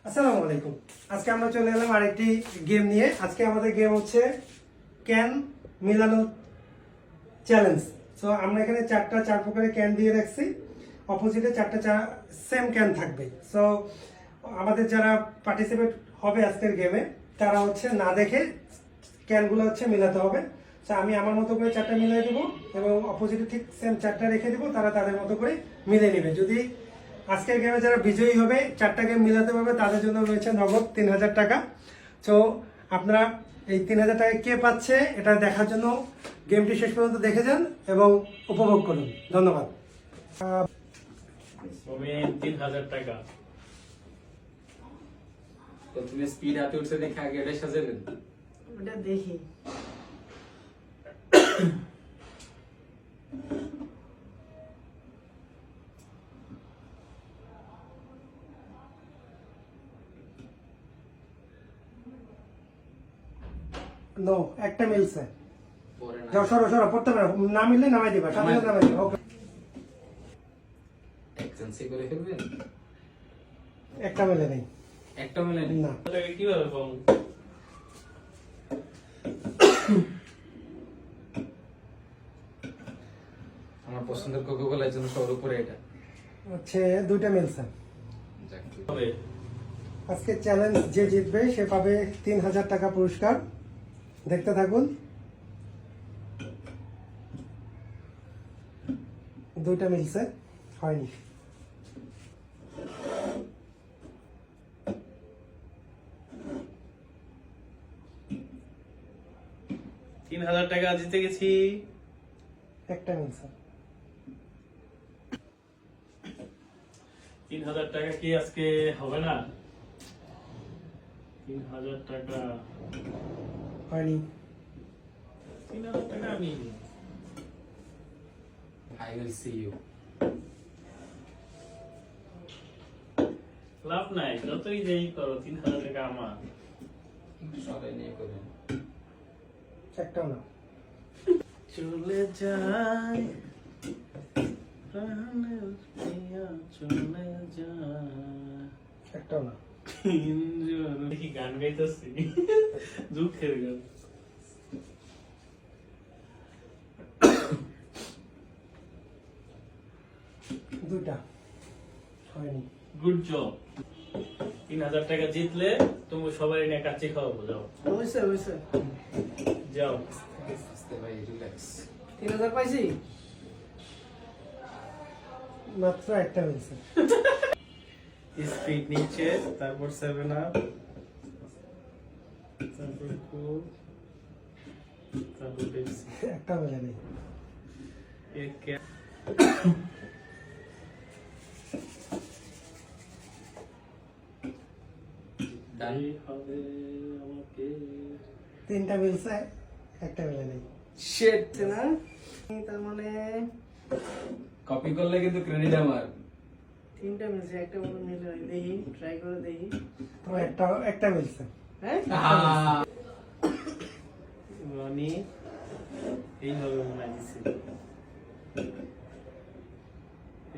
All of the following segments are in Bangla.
আসসালামু আলাইকুম। আজকে আমরা চলে এলাম আরেকটি গেম নিয়ে। আজকে আমাদের গেম হচ্ছে ক্যান মিলানো চ্যালেঞ্জ। সো আমরা এখানে চার প্রকারের ক্যান দিয়ে রাখছি, অপোজিটে চারটা সেম ক্যান থাকবে। সো আমাদের যারা পার্টিসিপেট হবে আজকের গেমে তারা হচ্ছে না দেখে ক্যানগুলো হচ্ছে মিলাতে হবে। সো আমি আমার মতো করে চারটা মিলিয়ে দেবো এবং অপোজিটে ঠিক সেম চারটা রেখে দেবো, তারা তাদের মতো করে মিলে নেবে। যদি আজকের গেমে যারা বিজয়ী হবে, চারটা গেম মিলাতে পারবে, তাদের জন্য রয়েছে নগদ ৩,০০০ টাকা। সো আপনারা এই ৩,০০০ টাকা কে পাচ্ছে এটা দেখার জন্য গেমটি শেষ পর্যন্ত দেখে যান এবং উপভোগ করুন। ধন্যবাদ। ৩,০০০ টাকা। তো তুমি স্পিড হাতে উঠছে দেখে আগে এটা সাজাবেন। ওটা দেখি নো, একটা মিলছে। পরে না যাও, সরো সরো, পড়তে পারো না, মিললে নামাই দিবা, সাথে সাথে নামাই দিবা। ওকে, এক্সচেঞ্জ করে ফেলবেন। একটা মিলে নেই একটা মিলে নেই। না। টাকা কিভাবে পাবো? আমার পছন্দের কোকোকোলার জন্য সবার উপরে এটা। হচ্ছে দুইটা মিলছে। যাক, হবে। আজকে চ্যালেঞ্জ যে জিতবে সে পাবে ৩,০০০ টাকা পুরস্কার। দেখতে থাকুন। দুইটা মিলছে, হয়নি। টাকা জিতে গেছি। একটা মিলছে। ৩,০০০ টাকা কি আজকে হবে না? ৩,০০০ টাকা। হয়নি। ৩,০০০ টাকা আমি নিই। I will see you. লাভ নাই, যতই যেই করো ৩,০০০ টাকা আমার। একটু সবাই নিয়ে করবেন। একটাও না। চলে যায় প্রাণের প্রিয়া, চলে যায়। একটাও না। দেখি গান গাইতেছি, দুঃখের গান। দুইটা হয়নি। Good job. ৩,০০০ টাকা জিতলে তুমি সবাই নিয়ে কাচ্চি খাওয়াবো। যাও হয়েছে হয়েছে যাও। আস্তে ভাই, রিল্যাক্স। ৩,০০০ পাইছি। মাত্র একটা মিলছে। স্পিড নিচে, তারপর 7 আপ, তারপর কোক, তারপর পেপসি। একটা মিলে নেই। ডান। হবে আমাকে। তিনটা মিলছে, একটা মিলে নেই। শিট। না তার মানে কপি করলে কিন্তু ক্রেডিট আমার। তিনটা মিলছে, একটা মনে মিলে নাই। দেখি, ট্রাই করে দেখি। তো একটা মিলছে। হ্যাঁ রনি এইভাবে মনে দিছি,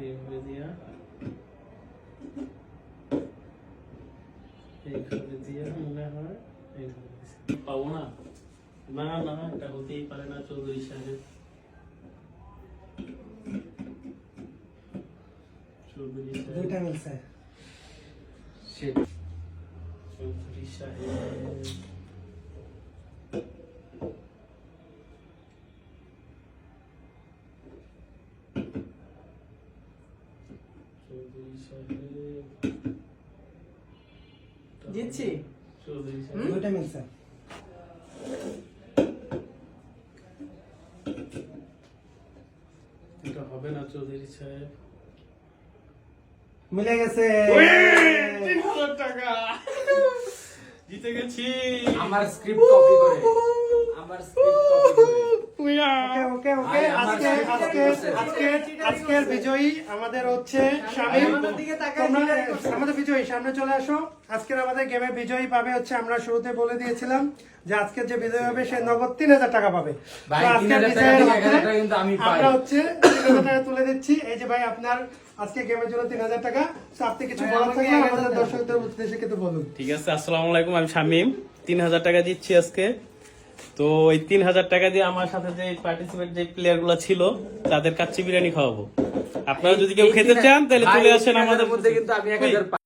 এইভাবে দিয়া, এইভাবে দিয়া মনে হয় এইভাবে দিছি। পাবো না, না না, এটা হতেই পারে না। চৌধুরী সাহেব, চৌধুরী সাহেব, দুইটা মিলছে। শিট। চৌধুরী সাহেব। চৌধুরী সাহেব, জিতছি। চৌধুরী সাহেব। দুইটা মিলছে। এটা হবে না চৌধুরী সাহেব। মিলে গেছে। ৩,০০০ টাকা জিতে গেছি। আমার স্ক্রিপ্ট কপি করে, আমার স্ক্রিপ্ট কপি করে ওকে ভাই, আমার আজকের বিজয়ী আমাদের হচ্ছে শামীম। আমাদের দিকে তাকায় তোমরা delay করছো। আমাদের বিজয়ী সামনে চলে আসো। আজকের আমাদের গেমে বিজয়ী পাবে হচ্ছে, আমরা শুরুতে বলে দিয়েছিলাম যে আজকের যে বিজয়ী হবে সে নগদ 3000 টাকা পাবে। ভাই, তো আজকের 3000 বিজয়ের থেকে হাতে 1000 টাকা কিন্তু আমি পাই। আমরা হচ্ছে 3000 টাকা তুলে দিচ্ছি। এই যে ভাই আপনার আজকে গেমের জন্য 3000 টাকা। তো আপনি কিছু ভাই, বলার আমাকে থাকলে 1000 আমাদের টাকা। দর্শকদের উদ্দেশ্যে কিন্তু বলুন। ঠিক আছে, আসসালামু আলাইকুম, আমি শামীম। 3000 টাকা দিচ্ছি আজকে। তো এই 3000 টাকা দিয়ে আমার সাথে যে পার্টিসিপেট যে প্লেয়ার গুলো ছিল তাদের কাচ্চি বিরিয়ানি খাওয়াবো। আপনারা যদি কেউ খেতে চান তাহলে ভাই, চলে আসেন 3000 আমাদের মধ্যে কিন্তু আমি 1000